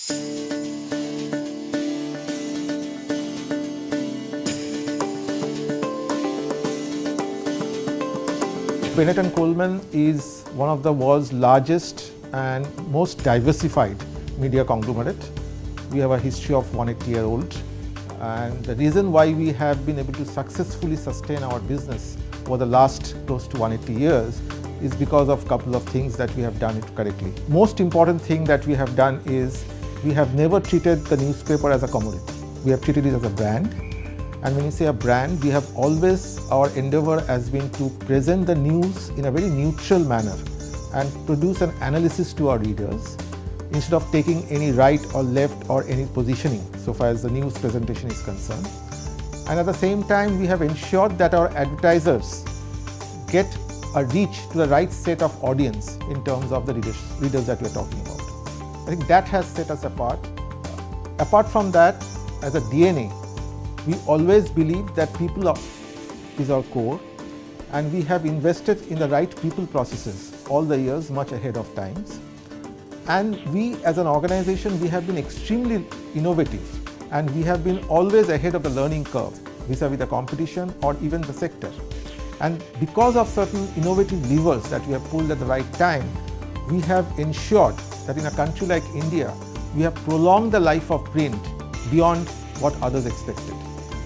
Bennett & Coleman is one of the world's largest and most diversified media conglomerate. We have a history of 180-year-old, and the reason why we have been able to successfully sustain our business over the last close to 180 years is because of a couple of things that we have done it correctly. Most important thing that we have done is we have never treated the newspaper as a commodity. We have treated it as a brand. And when you say a brand, we have always, our endeavor has been to present the news in a very neutral manner and produce an analysis to our readers instead of taking any right or left or any positioning so far as the news presentation is concerned. And at the same time, we have ensured that our advertisers get a reach to the right set of audience in terms of the readers that we are talking about. I think that has set us apart. Apart from that, as a DNA, we always believe that people is our core, and we have invested in the right people processes all the years much ahead of times. And we as an organization, we have been extremely innovative, and we have been always ahead of the learning curve vis-a-vis the competition or even the sector. And because of certain innovative levers that we have pulled at the right time, we have ensured that in a country like India, we have prolonged the life of print beyond what others expected.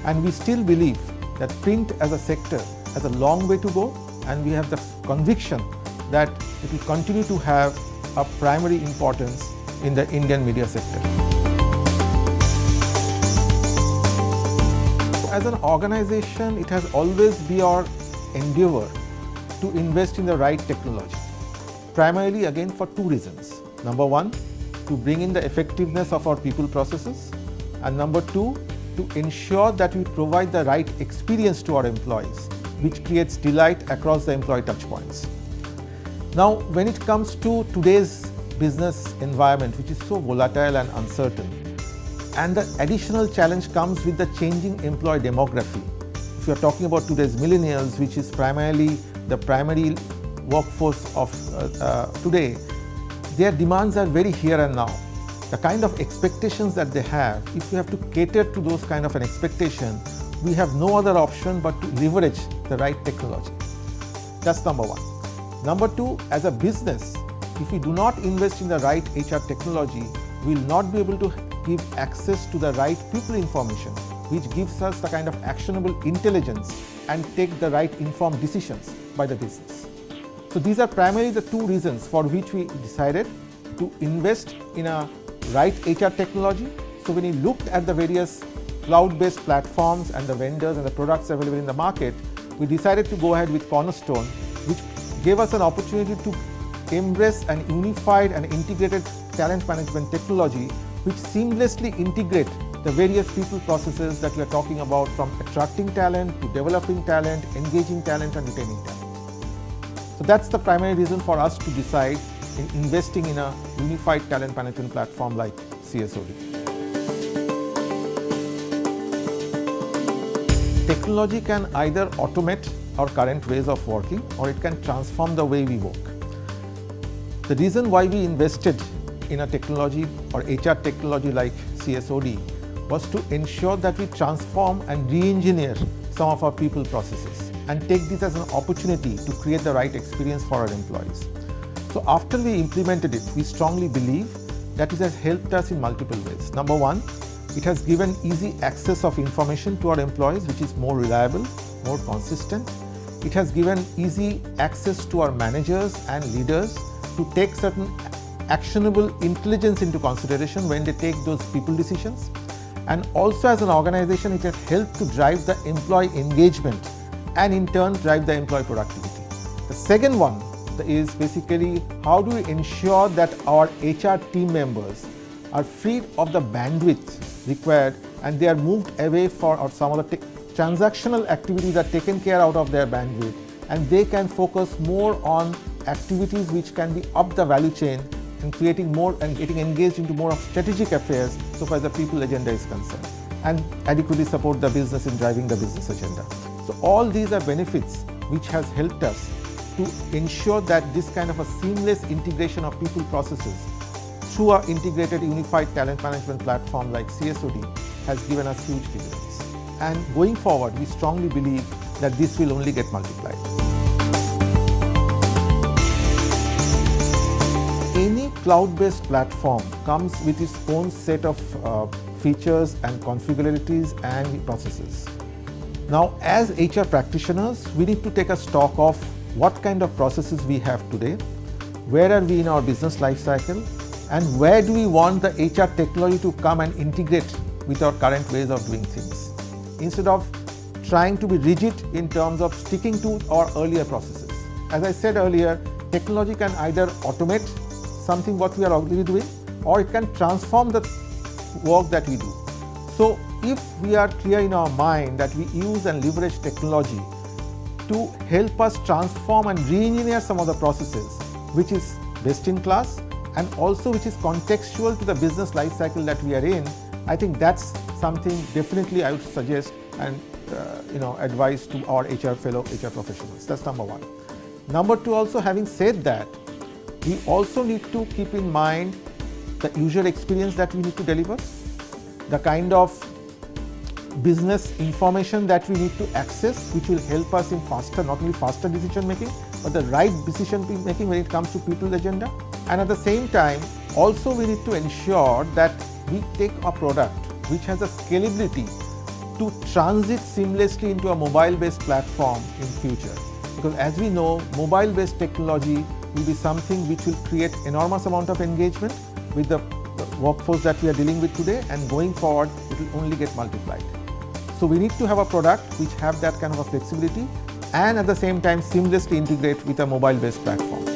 And we still believe that print as a sector has a long way to go, and we have the conviction that it will continue to have a primary importance in the Indian media sector. As an organization, it has always been our endeavor to invest in the right technology, primarily again for two reasons. Number one, to bring in the effectiveness of our people processes, and number two, to ensure that we provide the right experience to our employees, which creates delight across the employee touchpoints. Now, when it comes to today's business environment, which is so volatile and uncertain, and the additional challenge comes with the changing employee demography. If you are talking about today's millennials, which is primarily the primary workforce of today, their demands are very here and now. The kind of expectations that they have, if we have to cater to those kind of an expectation, we have no other option but to leverage the right technology. That's number one. Number two, as a business, if we do not invest in the right HR technology, we will not be able to give access to the right people information, which gives us the kind of actionable intelligence and take the right informed decisions by the business. So these are primarily the two reasons for which we decided to invest in a right HR technology. So when you looked at the various cloud-based platforms and the vendors and the products available in the market, we decided to go ahead with Cornerstone, which gave us an opportunity to embrace an unified and integrated talent management technology, which seamlessly integrate the various people processes that we are talking about, from attracting talent to developing talent, engaging talent and retaining talent. So that's the primary reason for us to decide in investing in a unified talent management platform like CSOD. Technology can either automate our current ways of working, or it can transform the way we work. The reason why we invested in a technology or HR technology like CSOD was to ensure that we transform and re-engineer some of our people processes and take this as an opportunity to create the right experience for our employees. So after we implemented it, we strongly believe that it has helped us in multiple ways. Number one, it has given easy access of information to our employees, which is more reliable, more consistent. It has given easy access to our managers and leaders to take certain actionable intelligence into consideration when they take those people decisions. And also as an organization, it has helped to drive the employee engagement and in turn drive the employee productivity. The second one is basically how do we ensure that our HR team members are freed of the bandwidth required and they are moved away for some of the transactional activities are taken care out of their bandwidth, and they can focus more on activities which can be up the value chain and creating more and getting engaged into more of strategic affairs so far as the people agenda is concerned, and adequately support the business in driving the business agenda. So all these are benefits which has helped us to ensure that this kind of a seamless integration of people processes through our integrated unified talent management platform like CSOD has given us huge dividends. And going forward, we strongly believe that this will only get multiplied. Any cloud-based platform comes with its own set of features and configurabilities and processes. Now, as HR practitioners, we need to take a stock of what kind of processes we have today, where are we in our business life cycle, and where do we want the HR technology to come and integrate with our current ways of doing things, instead of trying to be rigid in terms of sticking to our earlier processes. As I said earlier, technology can either automate something what we are already doing, or it can transform the work that we do. So if we are clear in our mind that we use and leverage technology to help us transform and re-engineer some of the processes, which is best in class and also which is contextual to the business life cycle that we are in, I think that's something definitely I would suggest and advise to our fellow HR professionals. That's number one. Number two, also having said that, we also need to keep in mind the user experience that we need to deliver, the kind of business information that we need to access, which will help us in not only faster decision making, but the right decision making when it comes to people's agenda. And at the same time, also we need to ensure that we take a product which has a scalability to transit seamlessly into a mobile-based platform in future. Because as we know, mobile-based technology will be something which will create enormous amount of engagement with the workforce that we are dealing with today, and going forward, it will only get multiplied. So we need to have a product which have that kind of a flexibility and at the same time seamlessly integrate with a mobile-based platform.